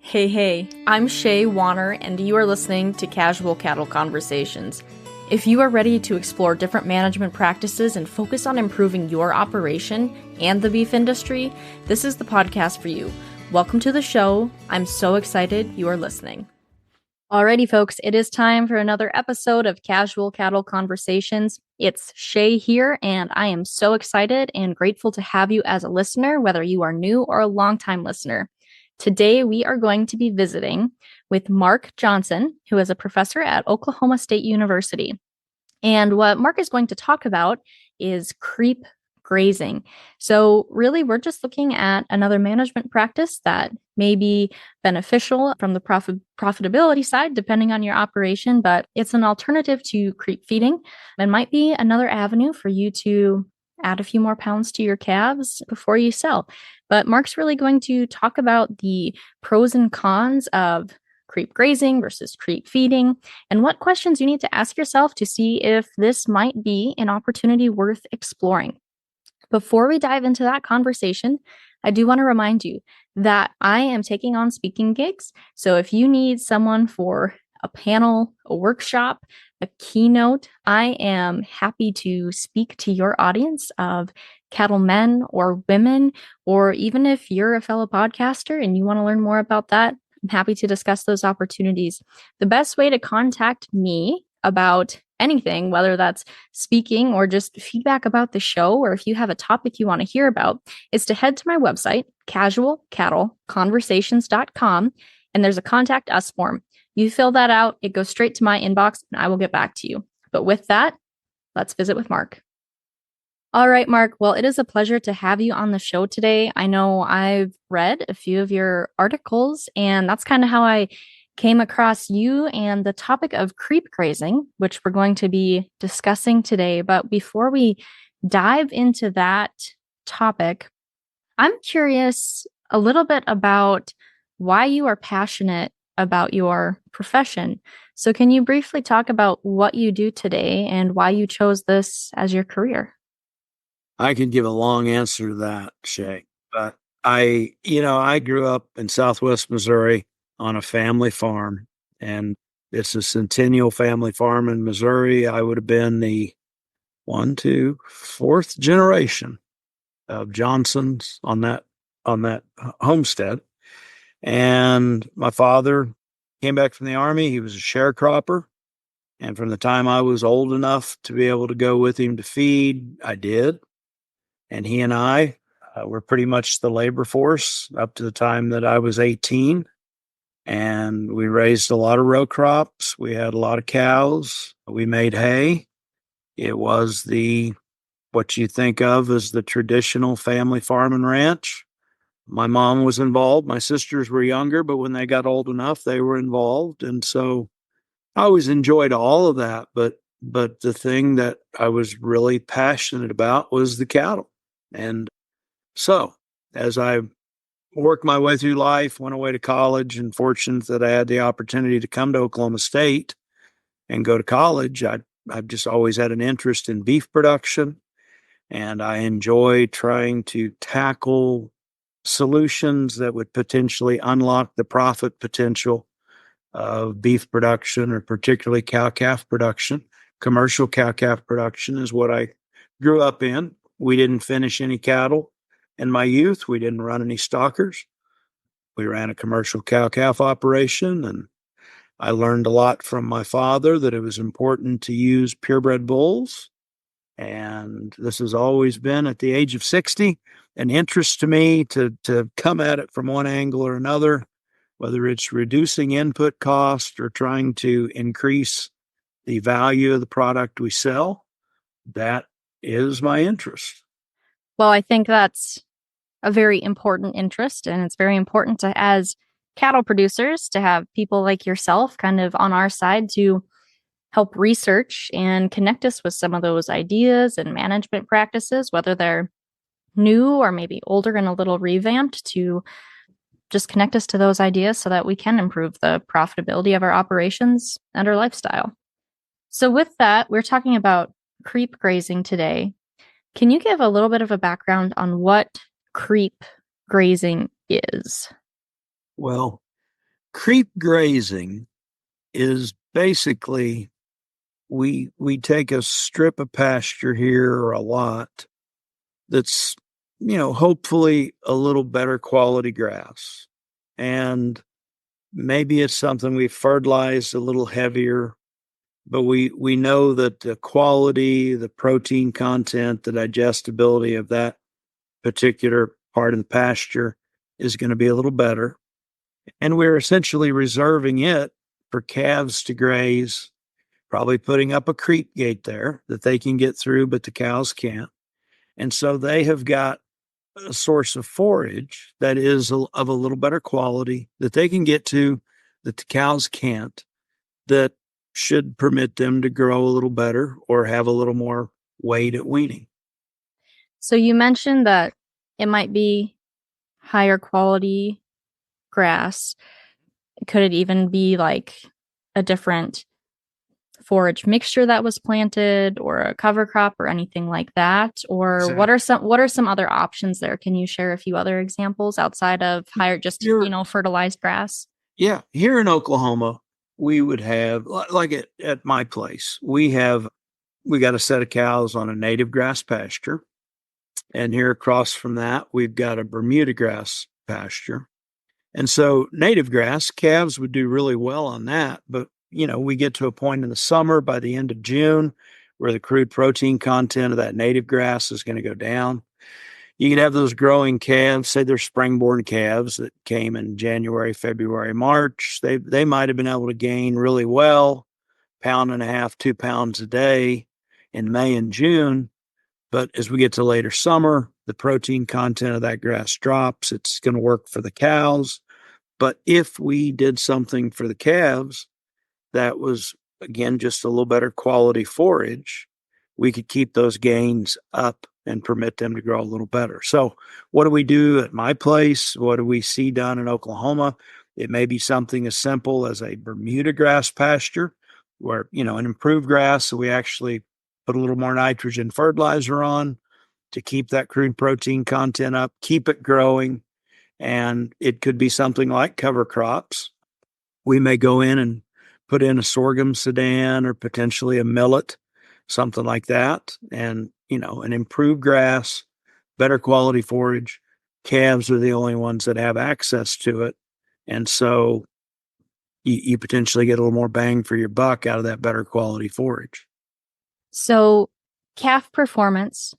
Hey, I'm Shay Warner, and you are listening to Casual Cattle Conversations. If you are ready to explore different management practices and focus on improving your operation and the beef industry, this is the podcast for you. Welcome to the show. I'm so excited you are listening. Alrighty, folks, it is time for another episode of Casual Cattle Conversations. It's Shay here, and I am so excited and grateful to have you as a listener, whether you are new or a longtime listener. Today, we are going to be visiting with Mark Johnson, who is a professor at Oklahoma State University. And what Mark is going to talk about is creep grazing. So really, we're just looking at another management practice that may be beneficial from the profitability side, depending on your operation, but it's an alternative to creep feeding and might be another avenue for you to add a few more pounds to your calves before you sell. But Mark's really going to talk about the pros and cons of creep grazing versus creep feeding, and what questions you need to ask yourself to see if this might be an opportunity worth exploring. Before we dive into that conversation, I do want to remind you that I am taking on speaking gigs. So if you need someone for a panel, a workshop, a keynote, I am happy to speak to your audience of cattlemen or women, or even if you're a fellow podcaster and you want to learn more about that, I'm happy to discuss those opportunities. The best way to contact me about anything, whether that's speaking or just feedback about the show, or if you have a topic you want to hear about, is to head to my website, casualcattleconversations.com, and there's a contact us form. You fill that out, it goes straight to my inbox, and I will get back to you. But with that, let's visit with Mark. All right, Mark. Well, it is a pleasure to have you on the show today. I know I've read a few of your articles, and that's kind of how I came across you and the topic of creep grazing, which we're going to be discussing today. But before we dive into that topic, I'm curious a little bit about why you are passionate about your profession. So can you briefly talk about what you do today and why you chose this as your career? I could give a long answer to that, Shay, but I grew up in Southwest Missouri on a family farm, and it's a centennial family farm in Missouri. I would have been the fourth generation of Johnsons on that homestead. And my father came back from the army. He was a sharecropper. And from the time I was old enough to be able to go with him to feed, I did. And he and I were pretty much the labor force up to the time that I was 18. And we raised a lot of row crops. We had a lot of cows. We made hay. It was what you think of as the traditional family farm and ranch. My mom was involved. My sisters were younger, but when they got old enough, they were involved. And so I always enjoyed all of that. But the thing that I was really passionate about was the cattle. And so as I worked my way through life, went away to college, and fortunate that I had the opportunity to come to Oklahoma State and go to college, I've just always had an interest in beef production. And I enjoy trying to tackle solutions that would potentially unlock the profit potential of beef production, or particularly cow-calf production. Commercial cow-calf production is what I grew up in. We didn't finish any cattle in my youth. We didn't run any stockers. We ran a commercial cow-calf operation, and I learned a lot from my father that it was important to use purebred bulls. And this has always been, at the age of 60, an interest to me to come at it from one angle or another, whether it's reducing input cost or trying to increase the value of the product we sell. That is my interest. Well, I think that's a very important interest, and it's very important to, as cattle producers, to have people like yourself kind of on our side to help research and connect us with some of those ideas and management practices, whether they're new or maybe older and a little revamped, to just connect us to those ideas so that we can improve the profitability of our operations and our lifestyle. So with that, we're talking about creep grazing today. Can you give a little bit of a background on what creep grazing is? Well, Creep grazing is basically we take a strip of pasture here or a lot that's, hopefully a little better quality grass. And maybe it's something we fertilized a little heavier, but we know that the quality, the protein content, the digestibility of that particular part of the pasture is going to be a little better. And we're essentially reserving it for calves to graze, probably putting up a creep gate there that they can get through, but the cows can't. And so they have got a source of forage that is of a little better quality that they can get to that the cows can't, that should permit them to grow a little better or have a little more weight at weaning. So you mentioned that it might be higher quality grass. Could it even be like a different forage mixture that was planted or a cover crop or anything like that? Or Exactly. what are some other options there? Can you share a few other examples outside of higher fertilized grass? Yeah, here in Oklahoma, we would have like at my place, we got a set of cows on a native grass pasture. And here across from that, we've got a Bermuda grass pasture. And so native grass, calves would do really well on that. But, we get to a point in the summer by the end of June where the crude protein content of that native grass is going to go down. You could have those growing calves, say they're springborn calves that came in January, February, March. They might have been able to gain really well, pound and a half, 2 pounds a day in May and June. But as we get to later summer, the protein content of that grass drops. It's going to work for the cows. But if we did something for the calves that was, again, just a little better quality forage, we could keep those gains up and permit them to grow a little better. So, what do we do at my place? What do we see done in Oklahoma? It may be something as simple as a Bermuda grass pasture where, an improved grass. So, we actually put a little more nitrogen fertilizer on to keep that crude protein content up, keep it growing. And it could be something like cover crops. We may go in and put in a sorghum sedan or potentially a millet, something like that. And, an improved grass, better quality forage. Calves are the only ones that have access to it. And so you potentially get a little more bang for your buck out of that better quality forage. So calf performance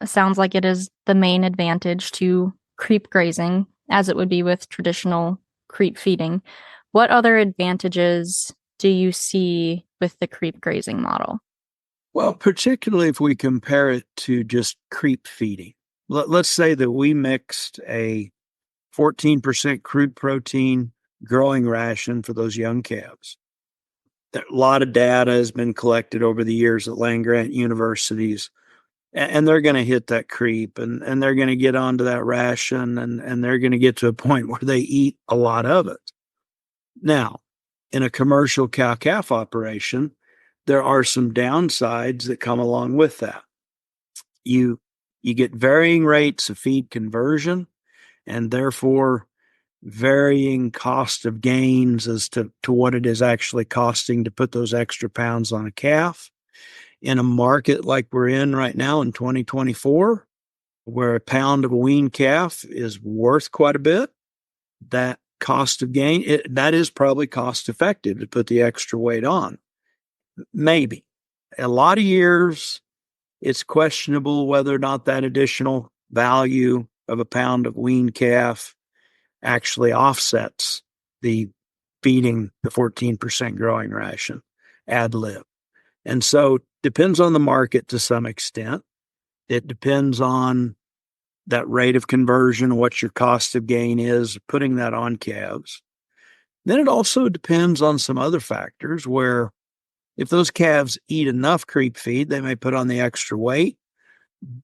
sounds like it is the main advantage to creep grazing, as it would be with traditional creep feeding. What other advantages do you see with the creep grazing model? Well, particularly if we compare it to just creep feeding. Let's say that we mixed a 14% crude protein growing ration for those young calves. A lot of data has been collected over the years at land grant universities, and they're going to hit that creep and they're going to get onto that ration and they're going to get to a point where they eat a lot of it. Now, in a commercial cow calf operation, there are some downsides that come along with that. You get varying rates of feed conversion and therefore varying cost of gains as to what it is actually costing to put those extra pounds on a calf. In a market like we're in right now in 2024, where a pound of a weaned calf is worth quite a bit, that cost of gain, that is probably cost effective to put the extra weight on. Maybe. A lot of years, it's questionable whether or not that additional value of a pound of weaned calf actually offsets the feeding the 14% growing ration ad lib. And so depends on the market to some extent. It depends on that rate of conversion, what your cost of gain is, putting that on calves. Then it also depends on some other factors where if those calves eat enough creep feed, they may put on the extra weight,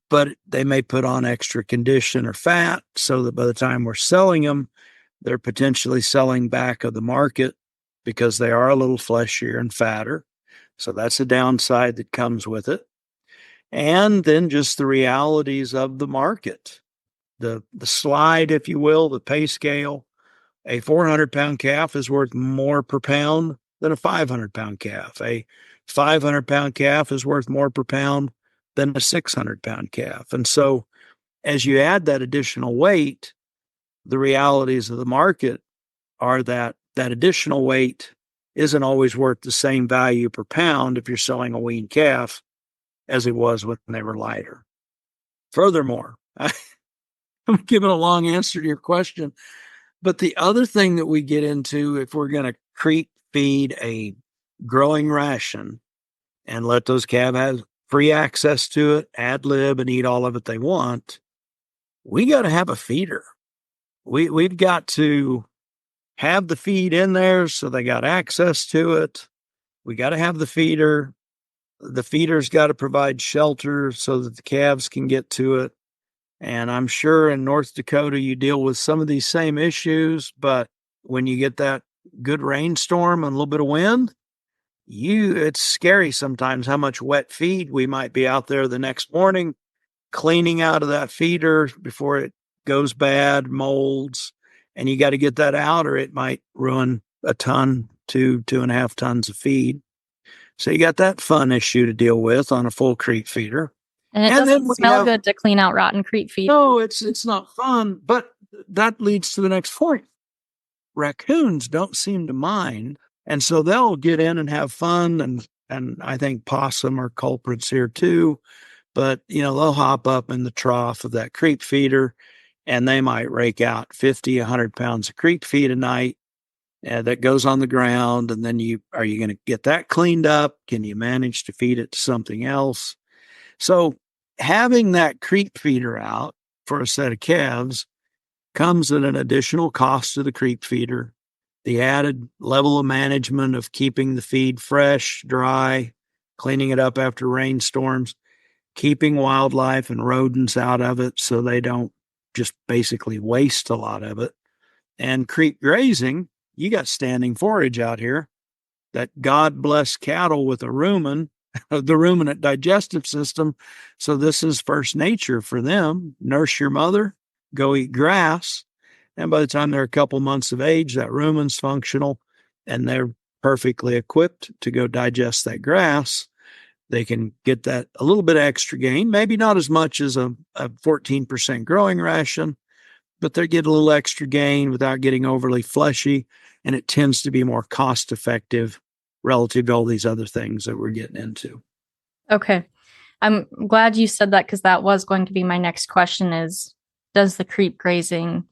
but they may put on extra condition or fat so that by the time we're selling them, they're potentially selling back of the market because they are a little fleshier and fatter. So that's a downside that comes with it. And then just the realities of the market, the slide, if you will, the pay scale. A 400-pound calf is worth more per pound than a 500-pound calf. A 500-pound calf is worth more per pound than a 600-pound calf. And so as you add that additional weight, the realities of the market are that that additional weight isn't always worth the same value per pound if you're selling a weaned calf as it was when they were lighter. Furthermore, I'm giving a long answer to your question, but the other thing that we get into, if we're going to creep feed a growing ration and let those calves have free access to it, ad lib, and eat all of it they want, we got to have a feeder. We've got to have the feed in there so they got access to it. We got to have the feeder. The feeder's got to provide shelter so that the calves can get to it. And I'm sure in North Dakota, you deal with some of these same issues, but when you get that good rainstorm and a little bit of wind, it's scary sometimes how much wet feed we might be out there the next morning cleaning out of that feeder before it goes bad, molds, and you got to get that out or it might ruin a ton, 2.5 tons of feed. So you got that fun issue to deal with on a full creep feeder. And it doesn't smell good to clean out rotten creep feed. No, it's not fun, but that leads to the next point. Raccoons don't seem to mind, and so they'll get in and have fun, and I think possum are culprits here too. But they'll hop up in the trough of that creep feeder, and they might rake out 50, 100 pounds of creep feed a night that goes on the ground. And then are you going to get that cleaned up? Can you manage to feed it to something else? So having that creep feeder out for a set of calves comes at an additional cost to the creep feeder. The added level of management of keeping the feed fresh, dry, cleaning it up after rainstorms, keeping wildlife and rodents out of it so they don't just basically waste a lot of it. And creep grazing, you got standing forage out here that God bless cattle with a the ruminant digestive system. So this is first nature for them. Nurse your mother, go eat grass. And by the time they're a couple months of age, that rumen's functional and they're perfectly equipped to go digest that grass. They can get that a little bit of extra gain, maybe not as much as a 14% growing ration, but they get a little extra gain without getting overly fleshy. And it tends to be more cost effective relative to all these other things that we're getting into. Okay. I'm glad you said that because that was going to be my next question is, does the creep grazing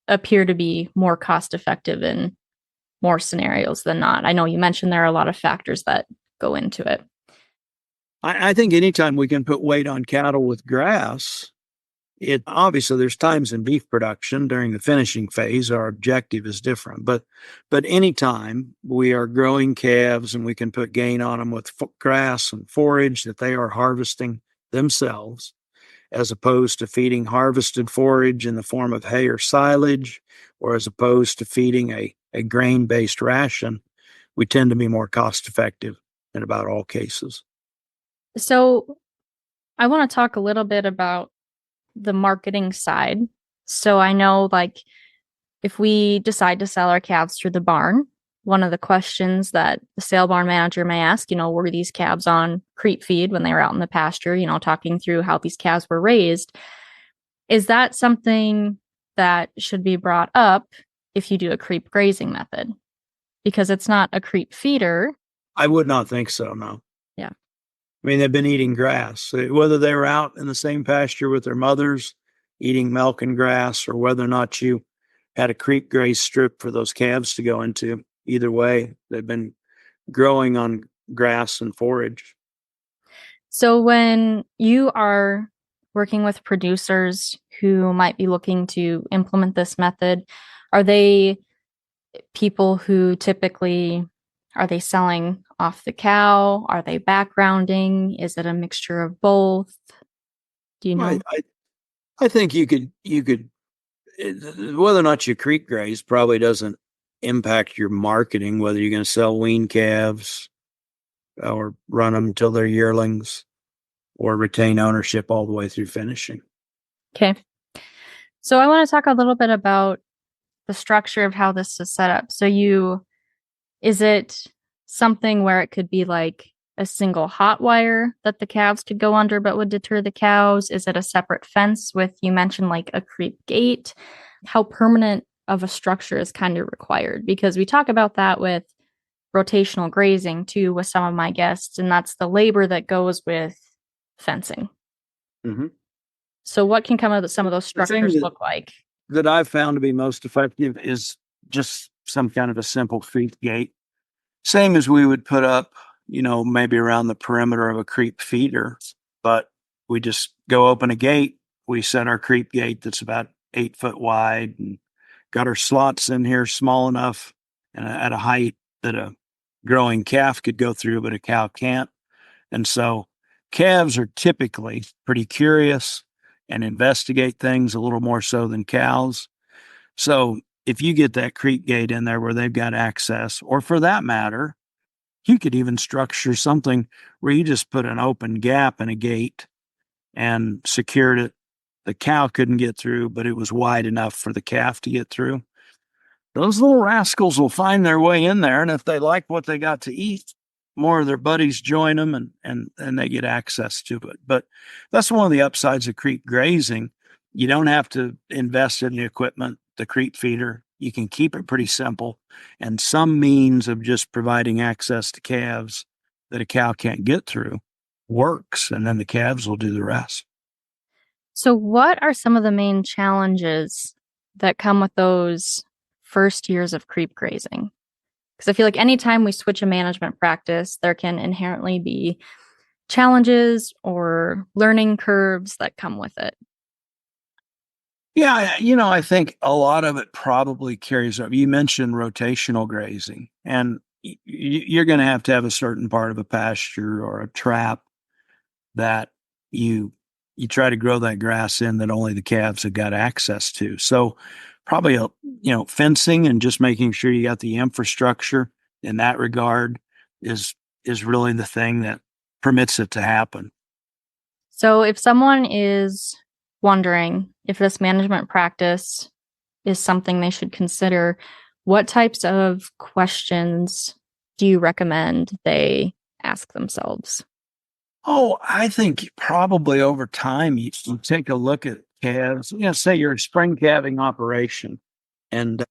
appear to be more cost effective in more scenarios than not? I know you mentioned there are a lot of factors that go into it. I think anytime we can put weight on cattle with grass, obviously there's times in beef production during the finishing phase, our objective is different, but anytime we are growing calves and we can put gain on them with grass and forage that they are harvesting themselves, as opposed to feeding harvested forage in the form of hay or silage, or as opposed to feeding a grain-based ration, we tend to be more cost effective in about all cases. So I want to talk a little bit about the marketing side. So I know, like, if we decide to sell our calves through the barn, one of the questions that the sale barn manager may ask, were these calves on creep feed when they were out in the pasture, talking through how these calves were raised. Is that something that should be brought up if you do a creep grazing method? Because it's not a creep feeder. I would not think so, no. Yeah. I mean, they've been eating grass, whether they were out in the same pasture with their mothers eating milk and grass, or whether or not you had a creep graze strip for those calves to go into. Either way, they've been growing on grass and forage. So when you are working with producers who might be looking to implement this method, are they people who typically, are they selling off the cow? Are they backgrounding? Is it a mixture of both? Do you know? I think you could, whether or not you creep graze probably doesn't impact your marketing, whether you're going to sell wean calves or run them until they're yearlings or retain ownership all the way through finishing. Okay. So I want to talk a little bit about the structure of how this is set up. So is it something where it could be like a single hot wire that the calves could go under but would deter the cows? Is it a separate fence with, you mentioned like a creep gate? How permanent of a structure is kind of required? Because we talk about that with rotational grazing too with some of my guests, and that's the labor that goes with fencing. Mm-hmm. So what can some of those structures look like? That I've found to be most effective is just some kind of a simple creep gate. Same as we would put up, maybe around the perimeter of a creep feeder, but we just go open a gate. We set our creep gate that's about 8 foot wide and got our slots in here small enough and at a height that a growing calf could go through, but a cow can't. And so calves are typically pretty curious and investigate things a little more so than cows. So if you get that creep gate in there where they've got access, or for that matter, you could even structure something where you just put an open gap in a gate and secured it. The cow couldn't get through, but it was wide enough for the calf to get through. Those little rascals will find their way in there. And if they like what they got to eat, more of their buddies join them and they get access to it. But that's one of the upsides of creep grazing. You don't have to invest in the equipment, the creep feeder. You can keep it pretty simple, and some means of just providing access to calves that a cow can't get through works, and then the calves will do the rest. So what are some of the main challenges that come with those first years of creep grazing? Because I feel like anytime we switch a management practice, there can inherently be challenges or learning curves that come with it. Yeah, I think a lot of it probably carries over. You mentioned rotational grazing, and you're going to have a certain part of a pasture or a trap that you try to grow that grass in that only the calves have got access to. So probably fencing and just making sure you got the infrastructure in that regard is really the thing that permits it to happen. So if someone is wondering if this management practice is something they should consider, what types of questions do you recommend they ask themselves? Oh, I think probably over time you take a look at calves. Say you're a spring calving operation and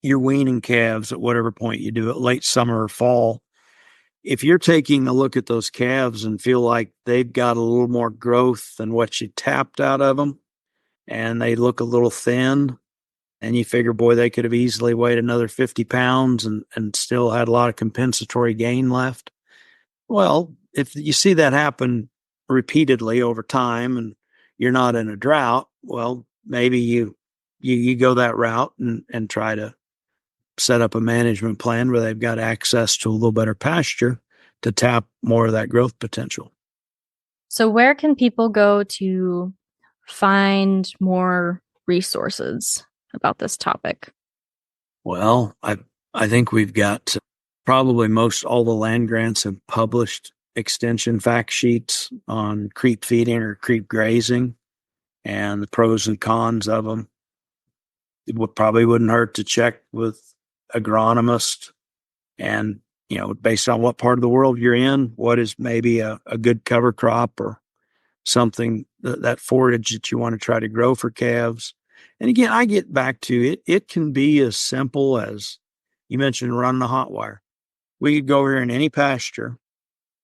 you're weaning calves at whatever point you do it, late summer or fall. If you're taking a look at those calves and feel like they've got a little more growth than what you tapped out of them, and they look a little thin, and you figure, boy, they could have easily weighed another 50 pounds and still had a lot of compensatory gain left. Well, if you see that happen repeatedly over time and you're not in a drought, well, maybe you go that route and try to set up a management plan where they've got access to a little better pasture to tap more of that growth potential. So where can people go to find more resources about this topic? Well, I think we've got probably most all the land grants have published extension fact sheets on creep feeding or creep grazing and the pros and cons of them. Probably wouldn't hurt to check with agronomist and, based on what part of the world you're in, what is maybe a good cover crop or something that forage that you want to try to grow for calves. And again, I get back to it. It can be as simple as you mentioned running a hot wire. We could go over here in any pasture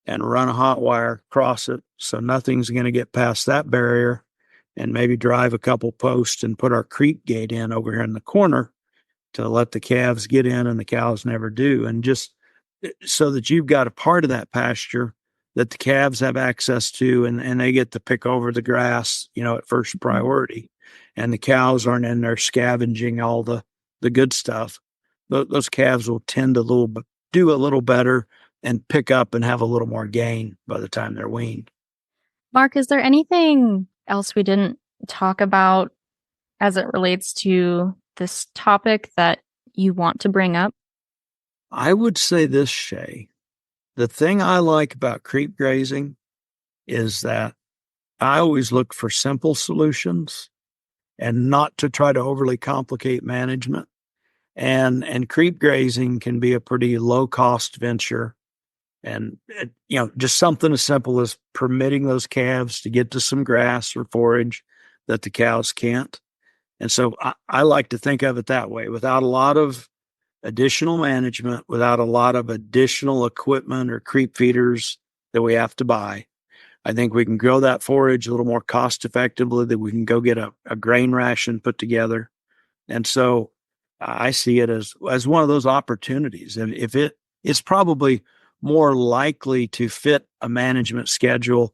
and run a hot wire across it so nothing's going to get past that barrier, and maybe drive a couple posts and put our creep gate in over here in the corner to let the calves get in and the cows never do. And just so that you've got a part of that pasture that the calves have access to and they get to pick over the grass, at first priority. And the cows aren't in there scavenging all the good stuff. Those calves will tend to do a little better and pick up and have a little more gain by the time they're weaned. Mark, is there anything else we didn't talk about as it relates to this topic that you want to bring up? I would say this, Shay. The thing I like about creep grazing is that I always look for simple solutions and not to try to overly complicate management. And creep grazing can be a pretty low cost venture. And, just something as simple as permitting those calves to get to some grass or forage that the cows can't. And so I like to think of it that way, without a lot of additional management, without a lot of additional equipment or creep feeders that we have to buy. I think we can grow that forage a little more cost effectively, that we can go get a grain ration put together. And so I see it as one of those opportunities. And if it's probably more likely to fit a management schedule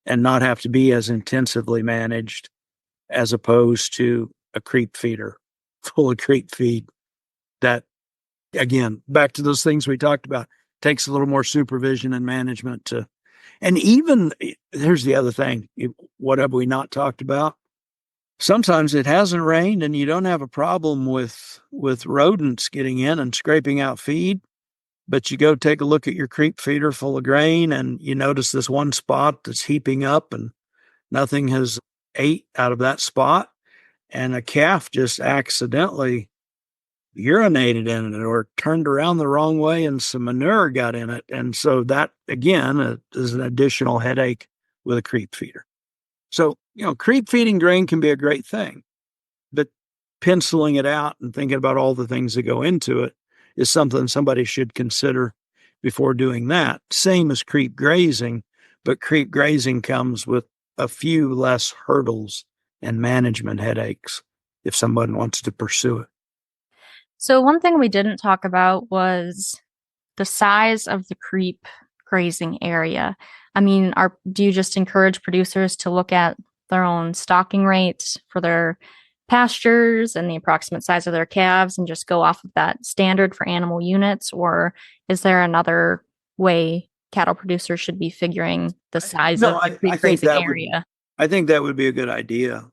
and not have to be as intensively managed as opposed to a creep feeder full of creep feed that, again, back to those things we talked about, takes a little more supervision and management to. And even here's the other thing, what have we not talked about? Sometimes it hasn't rained and you don't have a problem with rodents getting in and scraping out feed, but you go take a look at your creep feeder full of grain and you notice this one spot that's heaping up and nothing has ate out of that spot, and a calf just accidentally urinated in it or turned around the wrong way and some manure got in it. And so that, again, is an additional headache with a creep feeder. So, creep feeding grain can be a great thing, but penciling it out and thinking about all the things that go into it is something somebody should consider before doing that. Same as creep grazing, but creep grazing comes with a few less hurdles and management headaches if someone wants to pursue it. So one thing we didn't talk about was the size of the creep grazing area. I mean, do you just encourage producers to look at their own stocking rates for their pastures and the approximate size of their calves and just go off of that standard for animal units? Or is there another way cattle producers should be figuring the size of the creep grazing area? I think that would be a good idea.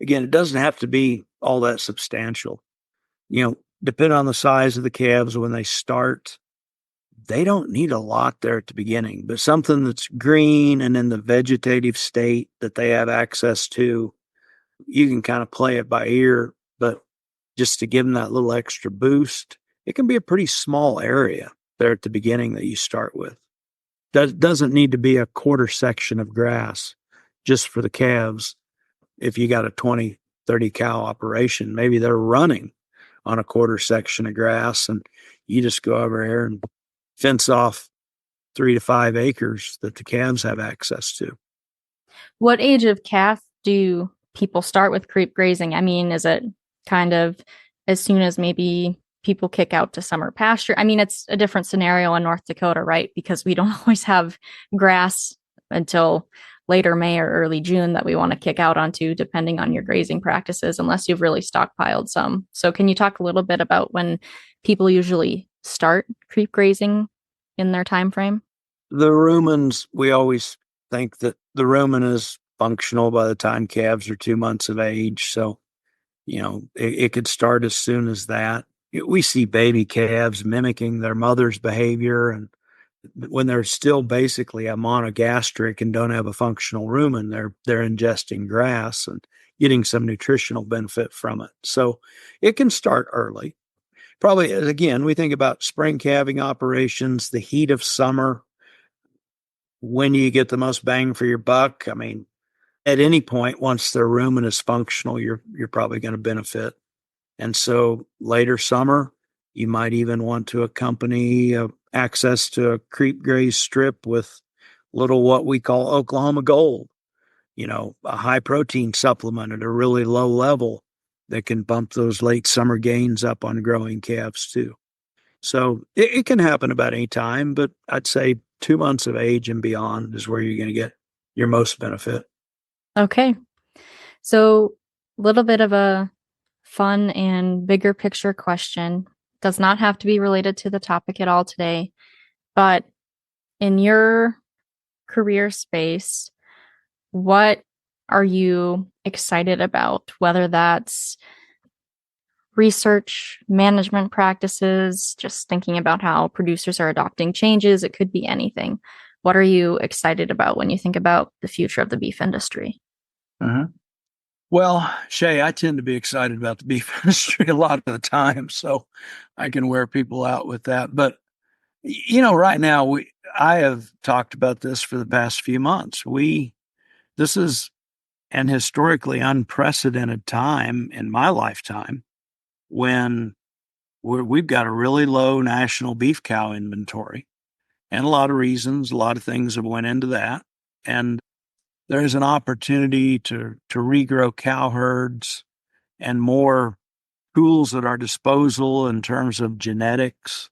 Again, it doesn't have to be all that substantial. Depending on the size of the calves when they start, they don't need a lot there at the beginning, but something that's green and in the vegetative state that they have access to, you can kind of play it by ear, but just to give them that little extra boost, it can be a pretty small area there at the beginning that you start with. That doesn't need to be a quarter section of grass just for the calves. If you got a 20, 30 cow operation, maybe they're running on a quarter section of grass and you just go over here and fence off 3 to 5 acres that the calves have access to. What age of calf do people start with creep grazing? I mean, is it kind of as soon as maybe people kick out to summer pasture? I mean, it's a different scenario in North Dakota, right? Because we don't always have grass until later May or early June that we want to kick out onto, depending on your grazing practices, unless you've really stockpiled some. So can you talk a little bit about when people usually start creep grazing in their time frame? The rumens, we always think that the rumen is functional by the time calves are 2 months of age. So, it could start as soon as that. We see baby calves mimicking their mother's behavior, and when they're still basically a monogastric and don't have a functional rumen, they're ingesting grass and getting some nutritional benefit from it. So it can start early. Probably, again, we think about spring calving operations, the heat of summer, when you get the most bang for your buck. I mean, at any point, once their rumen is functional, you're probably going to benefit. And so later summer, you might even want to accompany access to a creep graze strip with little what we call Oklahoma Gold, a high protein supplement at a really low level that can bump those late summer gains up on growing calves too. So it can happen about any time, but I'd say 2 months of age and beyond is where you're going to get your most benefit. Okay. So a little bit of a fun and bigger picture question. Does not have to be related to the topic at all today, but in your career space, what are you excited about? Whether that's research, management practices, just thinking about how producers are adopting changes, it could be anything. What are you excited about when you think about the future of the beef industry? Uh-huh. Well, Shay, I tend to be excited about the beef industry a lot of the time, so I can wear people out with that. But right now I have talked about this for the past few months. This is an historically unprecedented time in my lifetime when we've got a really low national beef cow inventory, and a lot of reasons, a lot of things have went into that, and there's an opportunity to regrow cow herds and more tools at our disposal in terms of genetics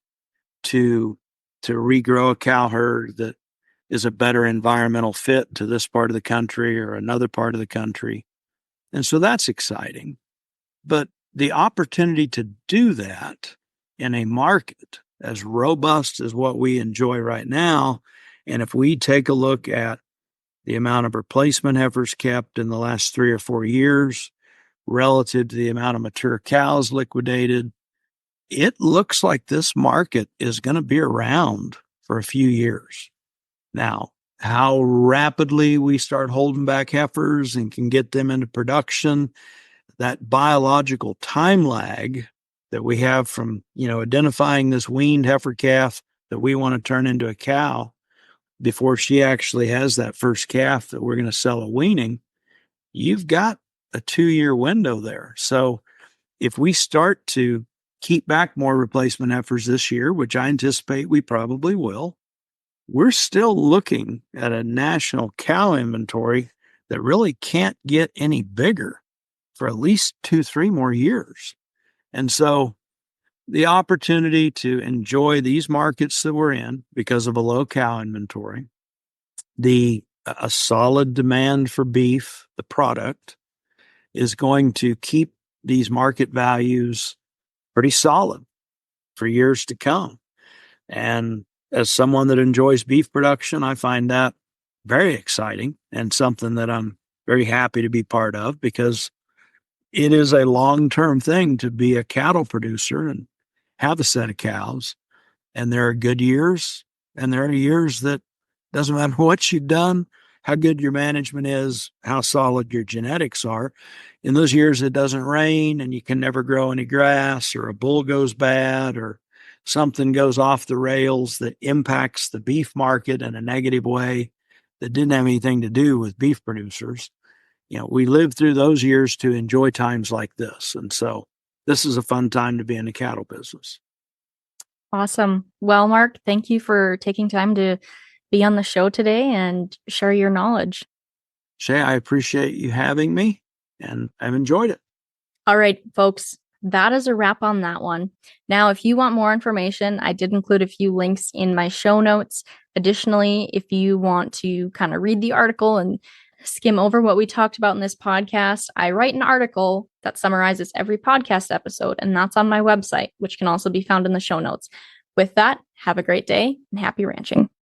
to regrow a cow herd that is a better environmental fit to this part of the country or another part of the country. And so that's exciting. But the opportunity to do that in a market as robust as what we enjoy right now, and if we take a look at the amount of replacement heifers kept in the last 3 or 4 years relative to the amount of mature cows liquidated, it looks like this market is going to be around for a few years. Now, how rapidly we start holding back heifers and can get them into production, that biological time lag that we have from, identifying this weaned heifer calf that we want to turn into a cow before she actually has that first calf that we're going to sell a weaning, you've got a 2-year window there. So if we start to keep back more replacement heifers this year, which I anticipate we probably will, we're still looking at a national cow inventory that really can't get any bigger for at least 2, 3 more years. And so the opportunity to enjoy these markets that we're in because of a low cow inventory, a solid demand for beef, the product, is going to keep these market values pretty solid for years to come. And as someone that enjoys beef production, I find that very exciting and something that I'm very happy to be part of, because it is a long-term thing to be a cattle producer and have a set of cows. And there are good years, and there are years that doesn't matter what you've done, how good your management is, how solid your genetics are. In those years, it doesn't rain and you can never grow any grass, or a bull goes bad, or something goes off the rails that impacts the beef market in a negative way that didn't have anything to do with beef producers. We live through those years to enjoy times like this. And so this is a fun time to be in the cattle business. Awesome. Well, Mark, thank you for taking time to be on the show today and share your knowledge. Shay, I appreciate you having me, and I've enjoyed it. All right, folks, that is a wrap on that one. Now, if you want more information, I did include a few links in my show notes. Additionally, if you want to kind of read the article and skim over what we talked about in this podcast, I write an article that summarizes every podcast episode, and that's on my website, which can also be found in the show notes. With that, have a great day and happy ranching.